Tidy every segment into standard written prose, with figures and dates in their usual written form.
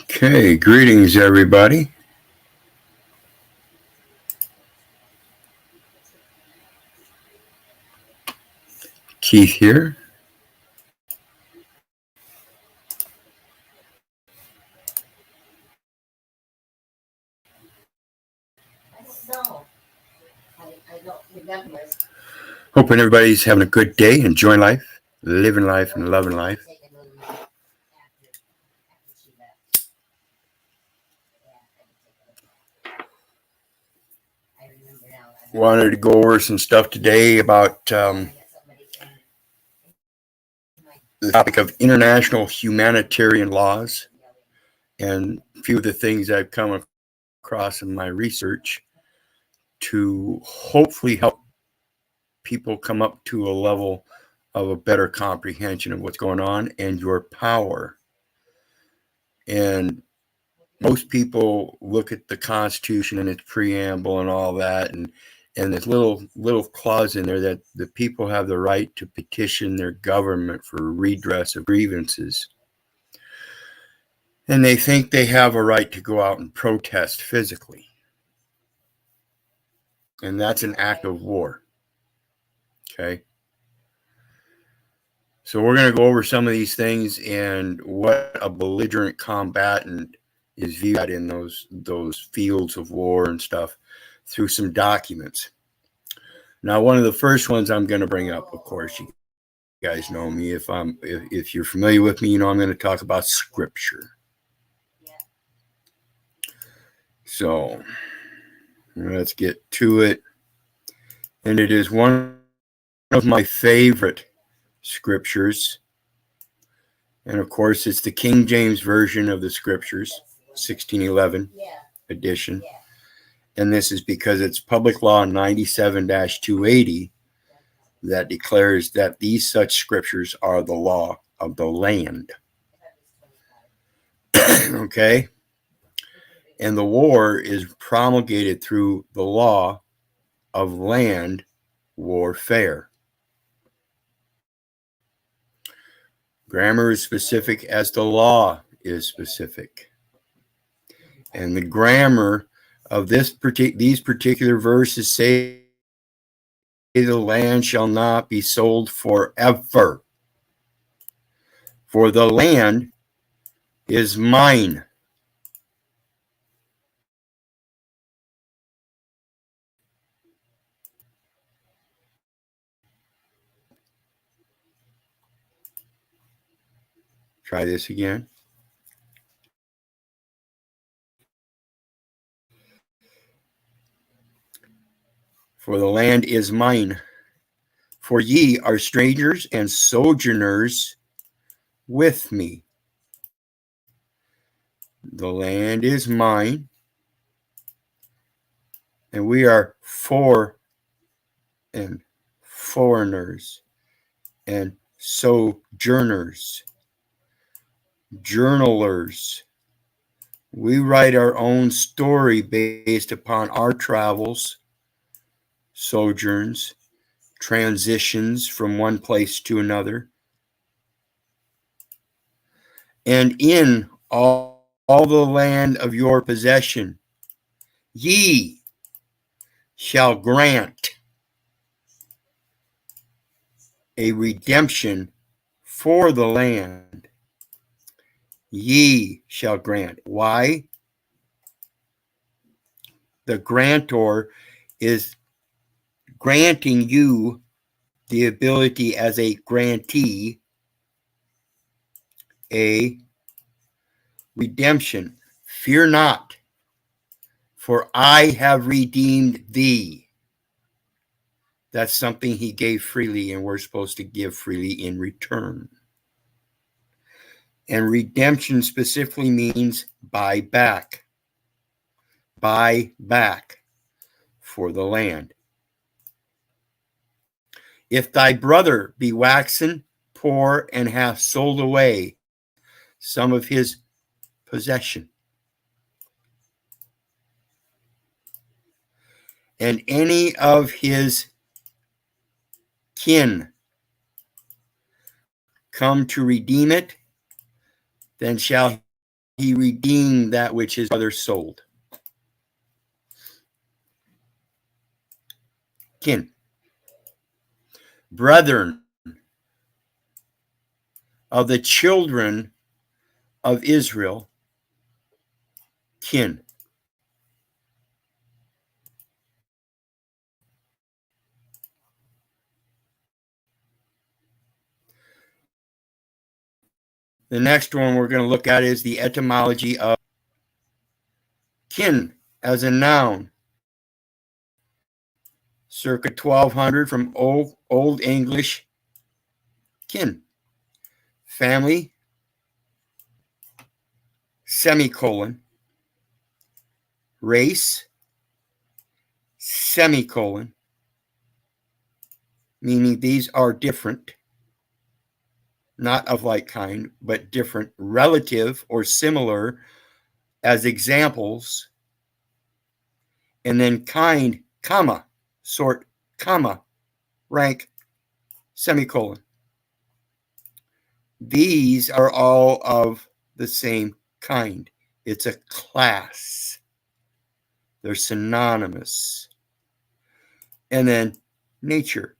Okay, greetings everybody. Keith here. Hoping everybody's having a good day, enjoying life, living life, and loving life. Wanted to go over some stuff today about the topic of international humanitarian laws and a few of the things I've come across in my research to hopefully help people come up to a level of a better comprehension of what's going on and your power. And most people look at the Constitution and its preamble and all that, and there's little clause in there that the people have the right to petition their government for redress of grievances. And they think they have a right to go out and protest physically. And that's an act of war. Okay. So we're going to go over some of these things and what a belligerent combatant is viewed in those fields of war and stuff through some documents. Now, one of the first ones I'm going to bring up, of course, you guys know me. If you're familiar with me, you know I'm going to talk about Scripture. So let's get to it. And it is one of my favorite scriptures. And of course, it's the King James Version of the Scriptures, 1611 edition. And this is because it's Public Law 97-280 that declares that these such scriptures are the law of the land. Okay? And the war is promulgated through the law of land warfare. Grammar is specific as the law is specific. And the grammar of these particular verses say the land shall not be sold forever. For the land is mine. Try this again. For the land is mine. For ye are strangers and sojourners with me. The land is mine, and we are foreigners and sojourners, journalers. We write our own story based upon our travels, sojourns, transitions from one place to another. And in all the land of your possession, ye shall grant a redemption for the land. Ye shall grant. Why? The grantor is granting you the ability as a grantee, a redemption. Fear not, for I have redeemed thee. That's something he gave freely, and we're supposed to give freely in return. And redemption specifically means buy back. Buy back for the land. If thy brother be waxen poor and hath sold away some of his possession, and any of his kin come to redeem it, then shall he redeem that which his brother sold. Kin. Brethren of the children of Israel, kin. The next one we're going to look at is the etymology of kin as a noun. Circa 1200 from Old English, kin. Family, semicolon. Race, semicolon. Meaning these are different, not of like kind, but different, relative or similar as examples. And then kind, comma, sort, comma, rank, semicolon. These are all of the same kind. It's a class. They're synonymous. And then nature.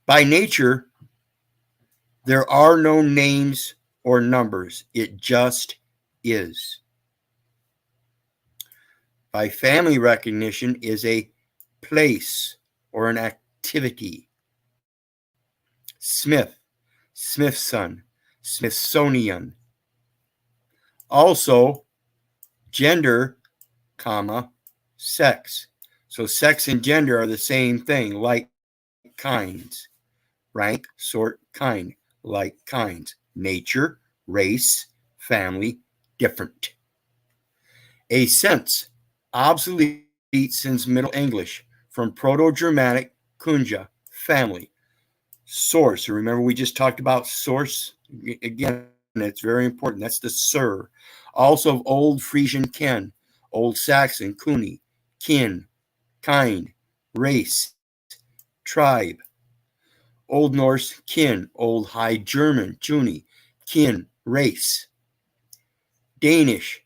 By nature, there are no names or numbers. It just is. By family recognition is a place or an activity. Smith, Smithson, Smithsonian. Also, gender, comma, sex. So sex and gender are the same thing, like kinds. Rank, sort, kind, like kinds. Nature, race, family, different. A sense, obsolete since Middle English, from Proto-Germanic kunja, family. Source, remember we just talked about source? Again, it's very important. That's the sir. Also of Old Frisian ken, Old Saxon kuni, kin, kind, race, tribe. Old Norse kin, Old High German juni, kin, race. Danish,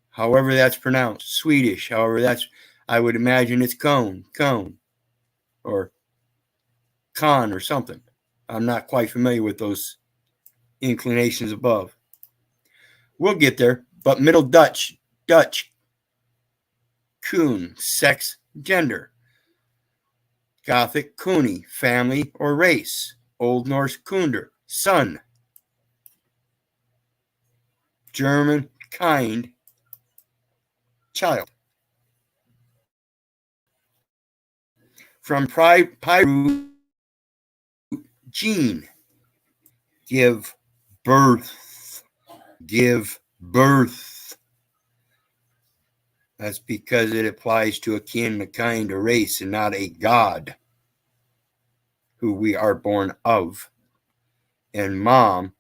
however that's pronounced. Swedish, however that's, I would imagine it's cone, or con or something. I'm not quite familiar with those inclinations above. We'll get there. But Middle Dutch, Koen, sex, gender. Gothic, Kuni, family or race. Old Norse, Kunder, son. German, kind, child. From Piru, gene, give birth. Give birth. That's because it applies to a kin, a kind, a race, and not a God who we are born of. And mom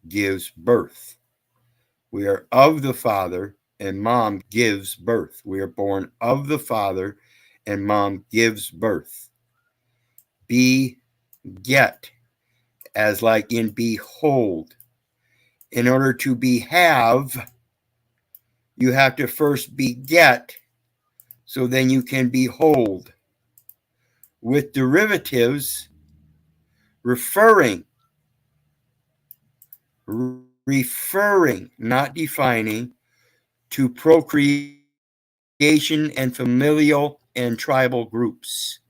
gives birth. We are of the Father, and mom gives birth. We are born of the Father, and mom gives birth. Beget, as like in behold. In order to have, you have to first beget, so then you can behold. With derivatives referring, not defining, to procreation and familial and tribal groups.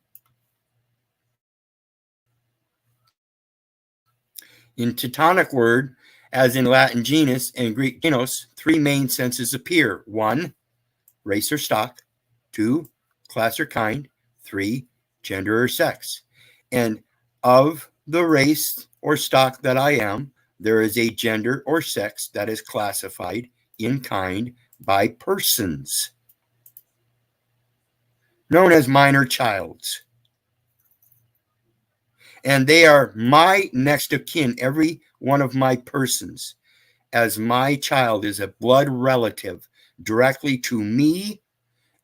In Teutonic word, as in Latin genus and Greek genos, three main senses appear. 1, race or stock. 2, class or kind. 3, gender or sex. And of the race or stock that I am, there is a gender or sex that is classified in kind by persons, known as minor childs. And they are my next of kin, every one of my persons, as my child is a blood relative directly to me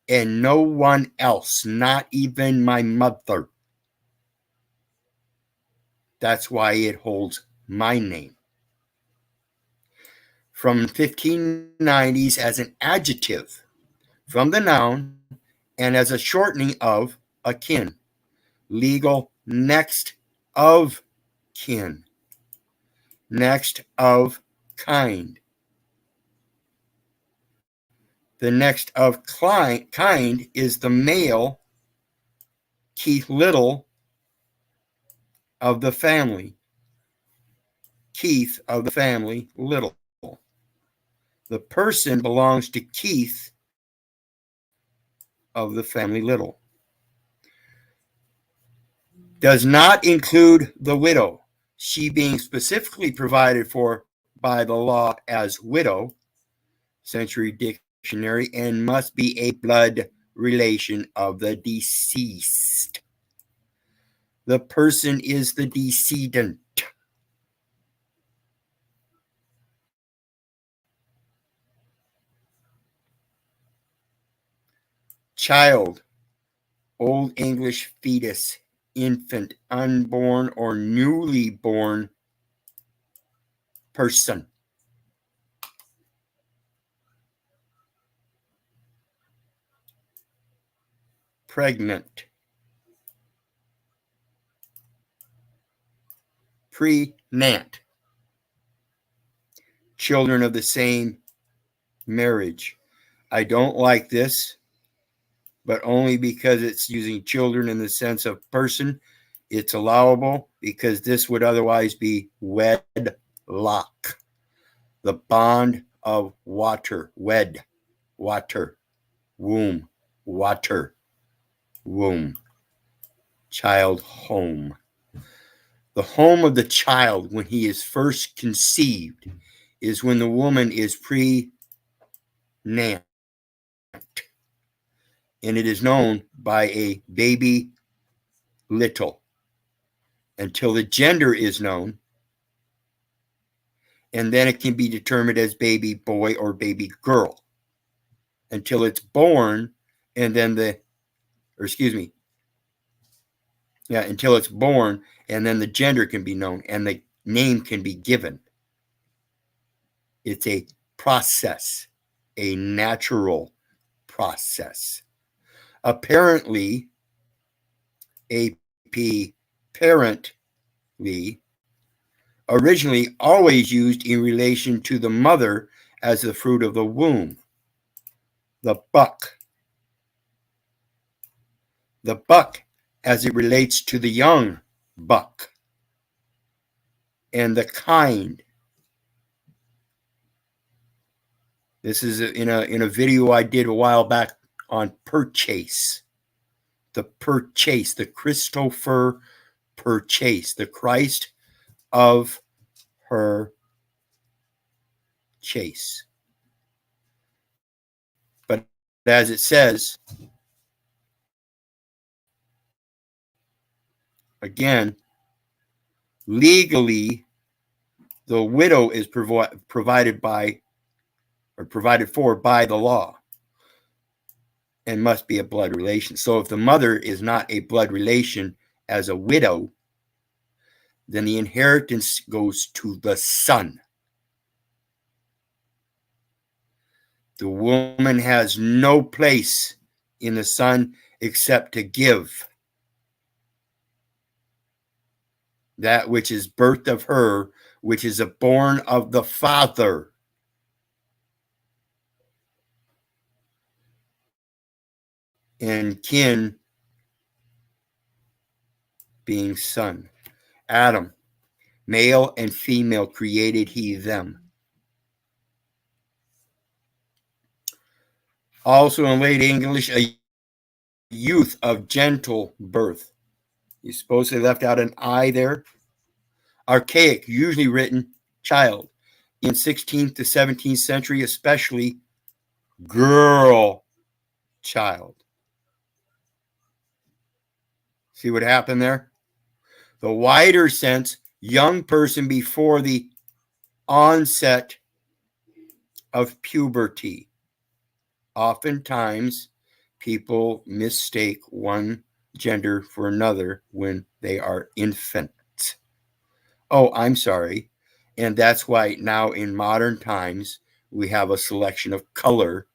and no one else, not even my mother. That's why it holds my name. From 1590s as an adjective from the noun and as a shortening of akin. Legal next of kin. Next of kind. The next of kind is the male Keith Little of the family. Keith of the family Little. The person belongs to Keith of the family Little. Does not include the widow, she being specifically provided for by the law as widow, Century Dictionary, and must be a blood relation of the deceased. The person is the decedent. Child, Old English fetus, infant, unborn, or newly born person. Pregnant. Prenant. Children of the same marriage. I don't like this, but only because it's using children in the sense of person. It's allowable because this would otherwise be wedlock. The bond of water. Wed, water, womb, water, womb. Child, home. The home of the child when he is first conceived is when the woman is prenant, and it is known by a baby little until the gender is known, and then it can be determined as baby boy or baby girl until it's born, and then until it's born, and then the gender can be known and the name can be given. It's a process, a natural process. Apparently, apparently, originally always used in relation to the mother as the fruit of the womb. The buck. The buck as it relates to the young buck. And the kind. This is in a video I did a while back on Purchase. The Purchase, the Christopher Purchase, the Christ of her chase. But as it says, again, legally, the widow is provided for by the law and must be a blood relation. So if the mother is not a blood relation as a widow, then the inheritance goes to the son. The woman has no place in the son except to give that which is birthed of her, which is born of the father. And kin being son. Adam, male and female created he them. Also in late English, a youth of gentle birth. You suppose they left out an I there? Archaic, usually written child. In 16th to 17th century, especially girl child. See what happened there? The wider sense, young person before the onset of puberty. Oftentimes, people mistake one gender for another when they are infants. Oh, I'm sorry. And that's why now in modern times we have a selection of color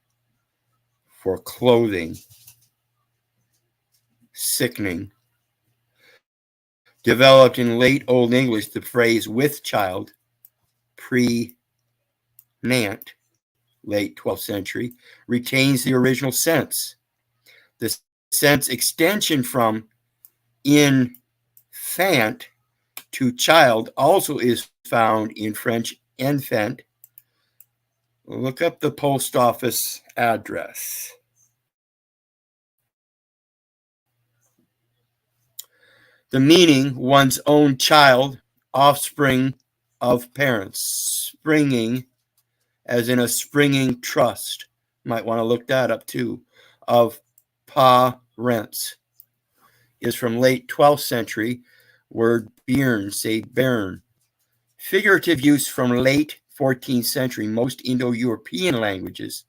for clothing. Sickening. Developed in late Old English, the phrase with child, pre-nant, late 12th century, retains the original sense. The sense extension from infant to child also is found in French enfant. Look up the post office address. The meaning, one's own child, offspring of parents. Springing, as in a springing trust. Might want to look that up too. Of parents is from late 12th century. Word bearn, say bairn. Figurative use from late 14th century. Most Indo-European languages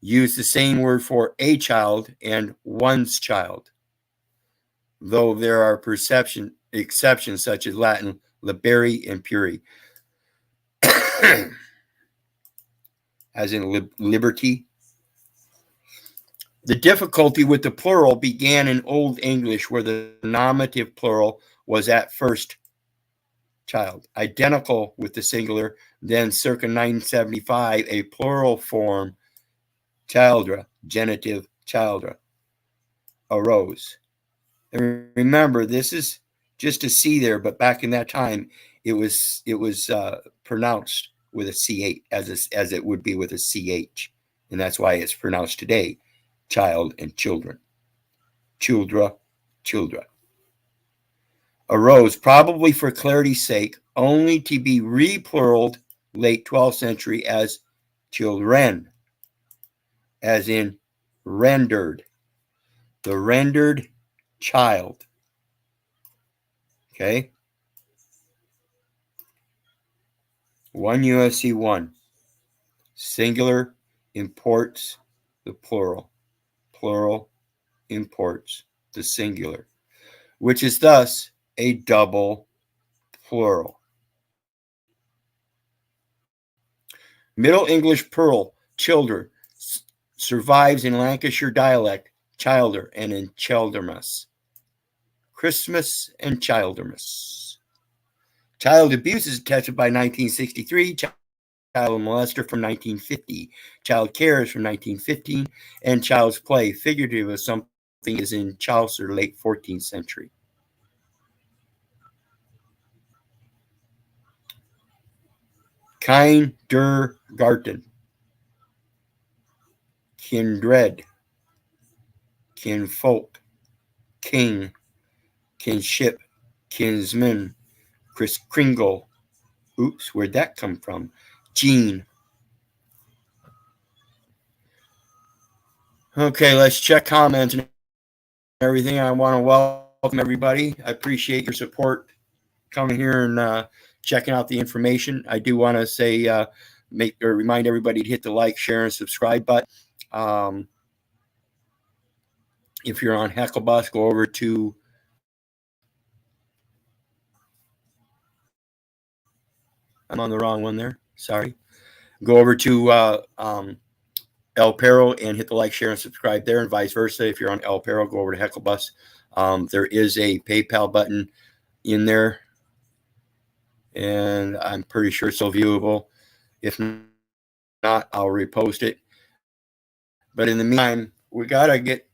use the same word for a child and one's child, though there are exceptions such as Latin liberi and puri, as in liberty. The difficulty with the plural began in Old English, where the nominative plural was at first child, identical with the singular. Then circa 975, a plural form, childra, genitive childra, arose. And remember, this is just a C there, but back in that time, it was pronounced with a CH as it would be with a CH, and that's why it's pronounced today, child and children, childra. Arose, probably for clarity's sake, only to be repluraled late 12th century as children, as in rendered, the rendered child. Okay. 1 USC 1. Singular imports the plural. Plural imports the singular, which is thus a double plural. Middle English plural, childer, survives in Lancashire dialect, childer, and in Cheldermas. Christmas and Childermas. Child abuse is attested by 1963, child molester from 1950, child care is from 1915, and child's play, figurative of something, is in Chaucer, late 14th century. Kindergarten, kindred, kinfolk, king, kinship, kinsman, Kris Kringle. Oops, where'd that come from? Gene. Okay, let's check comments and everything. I want to welcome everybody. I appreciate your support coming here and checking out the information. I do want to say, remind everybody to hit the like, share, and subscribe button. If you're on Hecklebus, go over to I'm on the wrong one there. Sorry. Go over to El Perro and hit the like, share, and subscribe there, and vice versa. If you're on El Perro, go over to Hecklebus. There is a PayPal button in there, and I'm pretty sure it's still viewable. If not, I'll repost it. But in the meantime, we got to get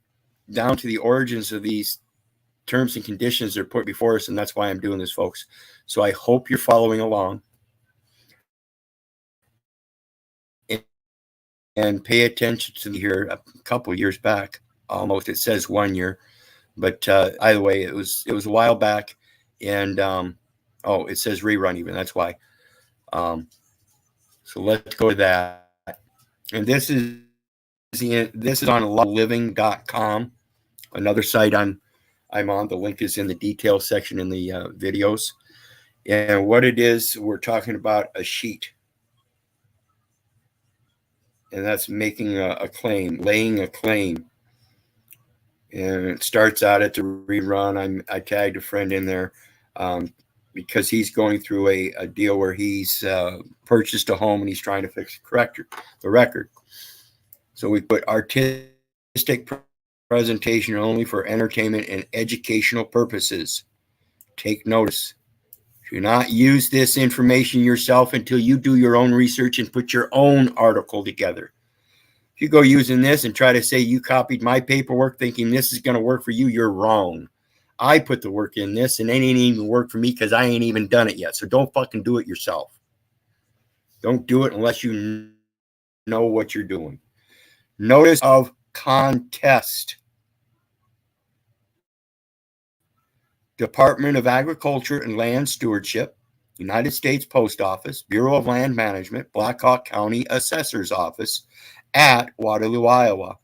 down to the origins of these terms and conditions that are put before us, and that's why I'm doing this, folks. So I hope you're following along. And pay attention to here. A couple of years back, almost, it says 1 year, but either way, it was a while back, and it says rerun even. That's why. So let's go to that. And this is on lawliving.com, another site I'm on. The link is in the details section in the videos. And what it is, we're talking about a sheet. And that's making a claim, laying a claim. And it starts out at the rerun. I tagged a friend in there. because he's going through a deal where he's purchased a home and he's trying to fix the record. So we put artistic presentation only for entertainment and educational purposes. Take notice. Do not use this information yourself until you do your own research and put your own article together. If you go using this and try to say you copied my paperwork thinking this is going to work for you, you're wrong. I put the work in this and it ain't even work for me because I ain't even done it yet. So don't fucking do it yourself. Don't do it unless you know what you're doing. Notice of contest. Department of Agriculture and Land Stewardship, United States Post Office, Bureau of Land Management, Black Hawk County Assessor's Office at Waterloo, Iowa.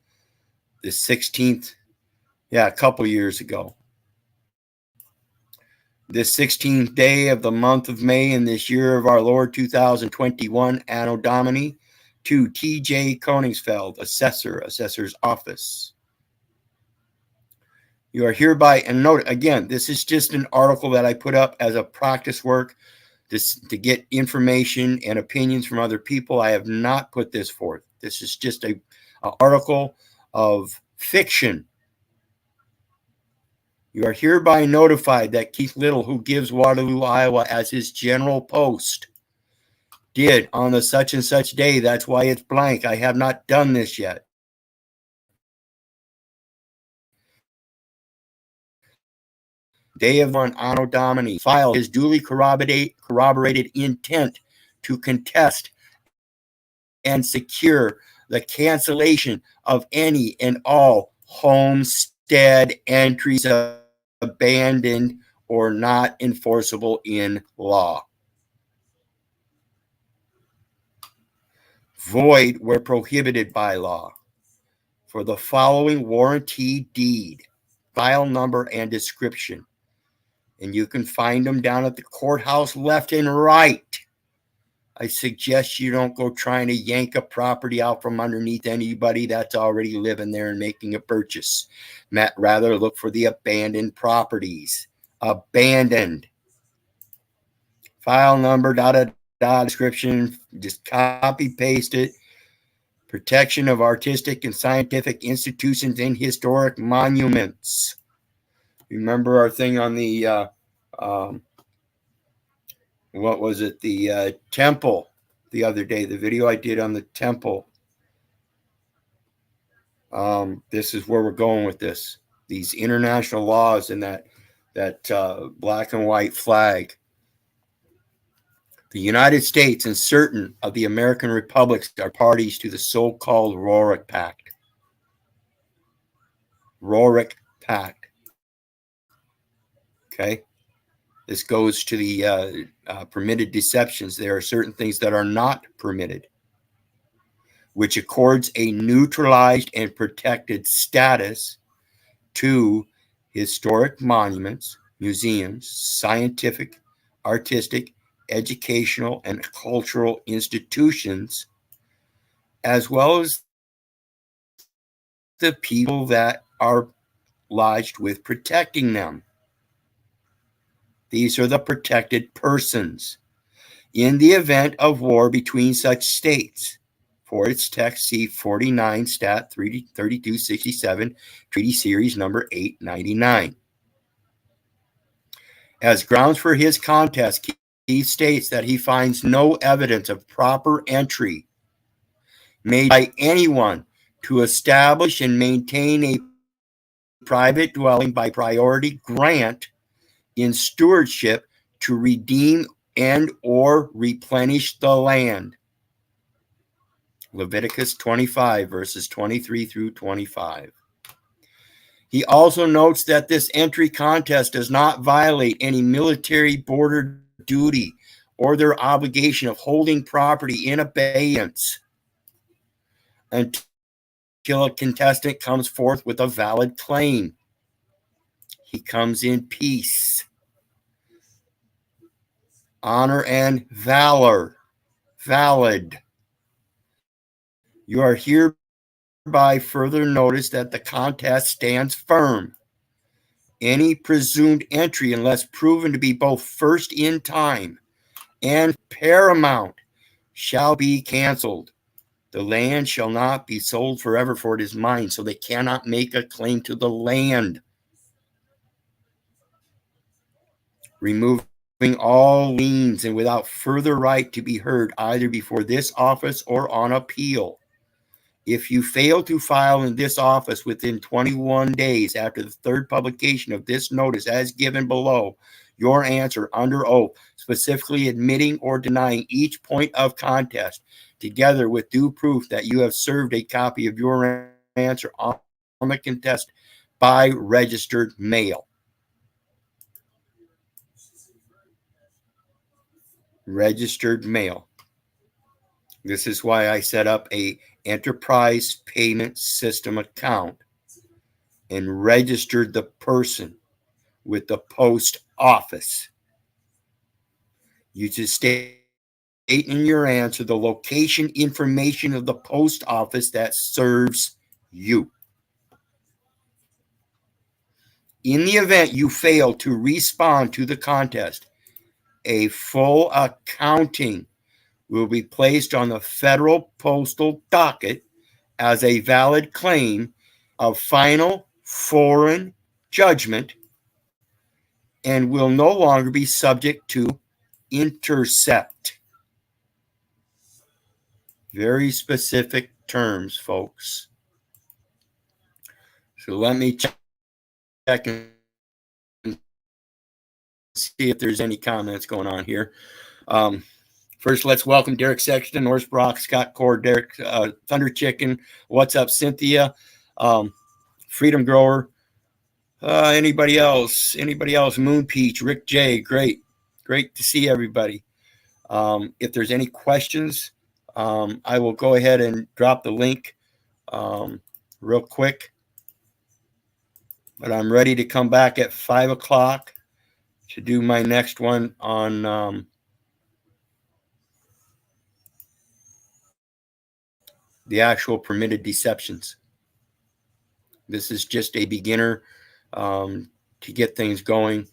The 16th, a couple years ago. The 16th day of the month of May in this year of our Lord 2021, Anno Domini, to T.J. Koningsfeld, Assessor's Office. You are hereby, and note again, this is just an article that I put up as a practice work to get information and opinions from other people. I have not put this forth. This is just an article of fiction. You are hereby notified that Keith Little, who gives Waterloo, Iowa as his general post, did on the such and such day. That's why it's blank. I have not done this yet. Day of Anno Domini, filed his duly corroborated intent to contest and secure the cancellation of any and all homestead entries abandoned or not enforceable in law. Void where prohibited by law. For the following warranty deed, file number and description. And you can find them down at the courthouse left and right. I suggest you don't go trying to yank a property out from underneath anybody that's already living there and making a purchase. Rather look for the abandoned properties. Abandoned. File number, description, just copy paste it. Protection of artistic and scientific institutions and historic monuments. Remember our thing on the what was it? The temple the other day, the video I did on the temple. This is where we're going with this. These international laws and that black and white flag. The United States and certain of the American republics are parties to the so-called Rorke Pact. Rorke Pact. Okay. This goes to the permitted deceptions. There are certain things that are not permitted, which accords a neutralized and protected status to historic monuments, museums, scientific, artistic, educational, and cultural institutions, as well as the people that are lodged with protecting them. These are the protected persons. In the event of war between such states, for its text, see 49 Stat 3267, Treaty Series number 899. As grounds for his contest, he states that he finds no evidence of proper entry made by anyone to establish and maintain a private dwelling by priority grant in stewardship to redeem and or replenish the land. Leviticus 25, verses 23 through 25. He also notes that this entry contest does not violate any military border duty or their obligation of holding property in abeyance until a contestant comes forth with a valid claim. He comes in peace, honor, and valor. Valid. You are hereby further notice that the contest stands firm. Any presumed entry, unless proven to be both first in time and paramount, shall be canceled. The land shall not be sold forever, for it is mine. So they cannot make a claim to the land. Removing all liens and without further right to be heard either before this office or on appeal. If you fail to file in this office within 21 days after the third publication of this notice as given below, your answer under oath, specifically admitting or denying each point of contest, together with due proof that you have served a copy of your answer on the contest by registered mail. Registered mail. This is why I set up a enterprise payment system account and registered the person with the post office. You just state in your answer the location information of the post office that serves you. In the event you fail to respond to the contest, a full accounting will be placed on the federal postal docket as a valid claim of final foreign judgment and will no longer be subject to intercept. Very specific terms, folks. So let me check and see if there's any comments going on here. First, let's welcome Derek Sexton, Norris Brock, Scott Cord, Derek, Thunder Chicken. What's up, Cynthia? Freedom Grower. Anybody else? Moon Peach, Rick J. Great to see everybody. If there's any questions, I will go ahead and drop the link real quick. But I'm ready to come back at 5 o'clock to do my next one on the actual permitted deceptions. This is just a beginner to get things going.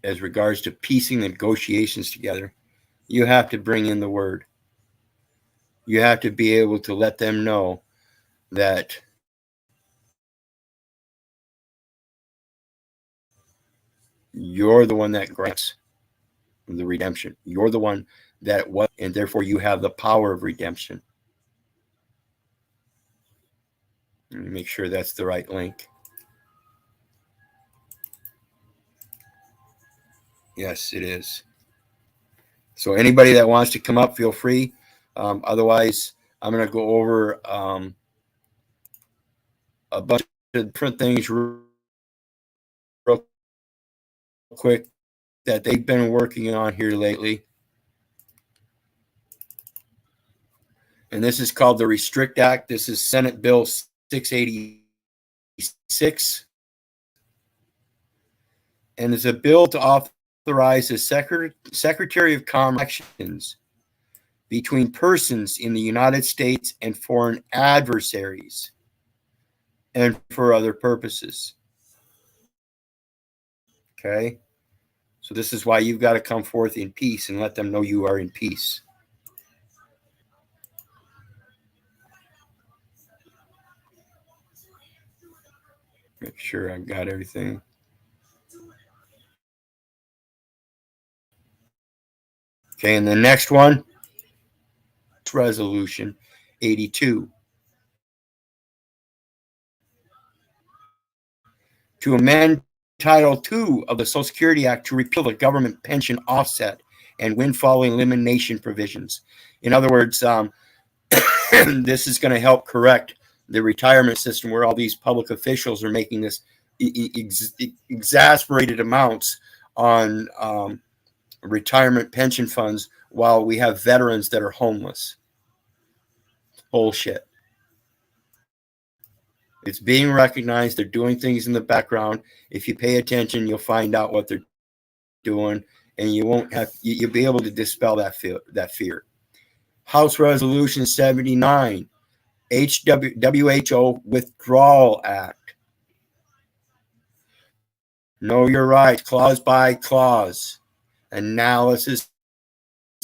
As regards to piecing the negotiations together, you have to bring in the word. You have to be able to let them know that you're the one that grants the redemption. You're the one that was, and therefore you have the power of redemption. Let me make sure that's the right link. Yes, it is. So anybody that wants to come up, feel free. Otherwise, I'm going to go over a bunch of different things real quick that they've been working on here lately. And this is called the Restrict Act. This is Senate Bill 686. And it's a bill to authorize the Secretary of Commerce actions between persons in the United States and foreign adversaries and for other purposes. Okay? So this is why you've got to come forth in peace and let them know you are in peace. Make sure I've got everything. Okay, and the next one, Resolution 82. To amend Title II of the Social Security Act to repeal the government pension offset and windfall elimination provisions. In other words, this is going to help correct the retirement system where all these public officials are making this exasperated amounts on retirement pension funds while we have veterans that are homeless. Bullshit. It's being recognized. They're doing things in the background. If you pay attention, you'll find out what they're doing, and you won't have. You'll be able to dispel that fear. House Resolution 79, WHO Withdrawal Act. Know your rights, clause by clause. Analysis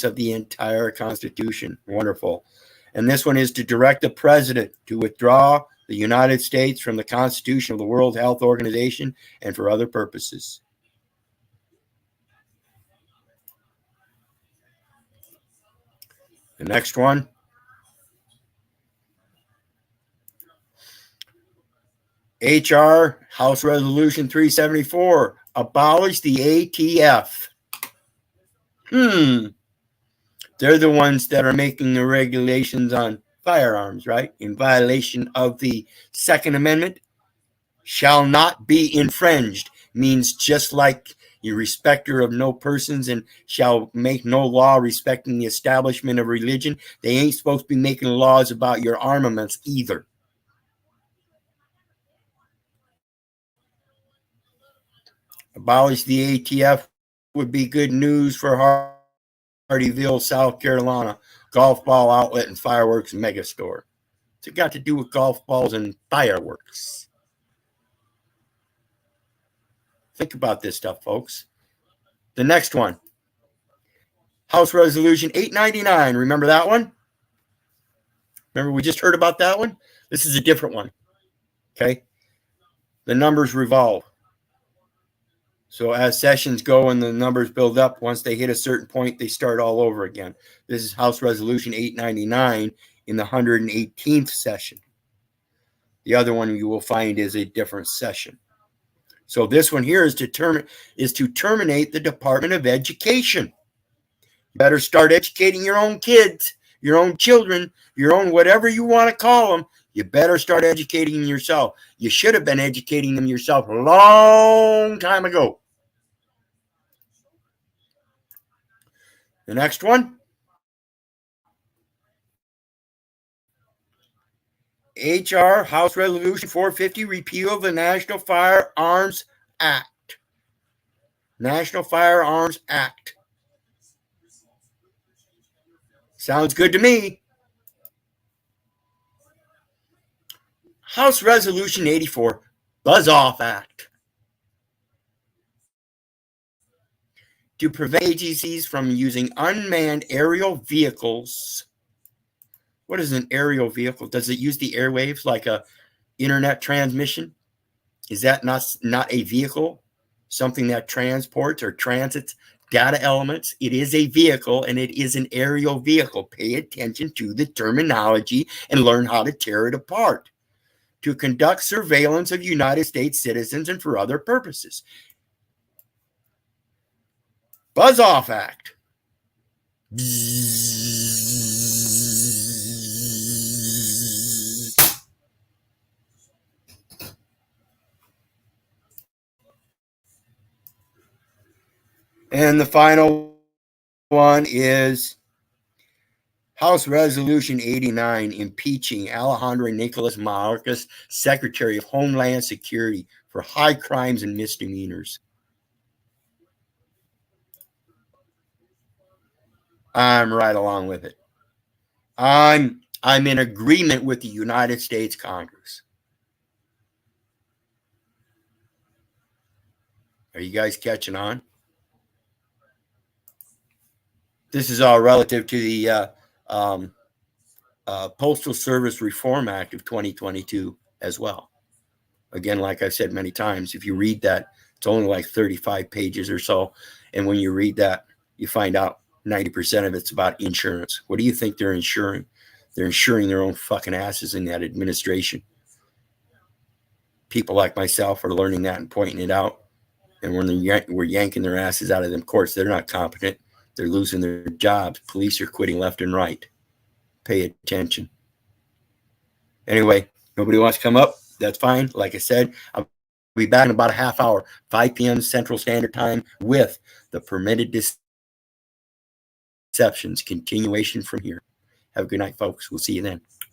of the entire Constitution. Wonderful. And this one is to direct the president to withdraw the United States from the Constitution of the World Health Organization and for other purposes. The next one. HR House Resolution 374, abolish the ATF. They're the ones that are making the regulations on firearms, right? In violation of the Second Amendment. Shall not be infringed means just like you respecter of no persons and shall make no law respecting the establishment of religion. They ain't supposed to be making laws about your armaments either. Abolish the ATF would be good news for Hardyville, South Carolina, golf ball outlet and fireworks mega store. What's it got to do with golf balls and fireworks? Think about this stuff, folks. The next one. House Resolution 899. Remember that one? Remember we just heard about that one? This is a different one. Okay? The numbers revolve. So as sessions go and the numbers build up, once they hit a certain point, they start all over again. This is House Resolution 899 in the 118th session. The other one you will find is a different session. So this one here is to terminate the Department of Education. You better start educating your own kids, your own children, your own whatever you want to call them. You better start educating yourself. You should have been educating them yourself a long time ago. The next one. HR House Resolution 450, repeal the National Firearms Act. National Firearms Act. Sounds good to me. House Resolution 84, Buzz Off Act. To prevent agencies from using unmanned aerial vehicles. What is an aerial vehicle? Does it use the airwaves like a internet transmission? Is that not a vehicle? Something that transports or transits data elements? It is a vehicle, and it is an aerial vehicle. Pay attention to the terminology and learn how to tear it apart. To conduct surveillance of United States citizens and for other purposes. Buzz Off Act. And the final one is House Resolution 89, impeaching Alejandro Nicolas Mayorkas, Secretary of Homeland Security, for high crimes and misdemeanors. I'm right along with it. I'm in agreement with the United States Congress. Are you guys catching on? This is all relative to the Postal Service Reform Act of 2022 as well. Again, like I've said many times, if you read that, it's only like 35 pages or so. And when you read that, you find out 90% of it's about insurance. What do you think they're insuring? They're insuring their own fucking asses in that administration. People like myself are learning that and pointing it out. And when we're yanking their asses out of them courts, they're not competent. They're losing their jobs. Police are quitting left and right. Pay attention. Anyway, nobody wants to come up. That's fine. Like I said, I'll be back in about a half hour, 5 p.m. Central Standard Time, with the permitted deceptions continuation from here. Have a good night, folks. We'll see you then.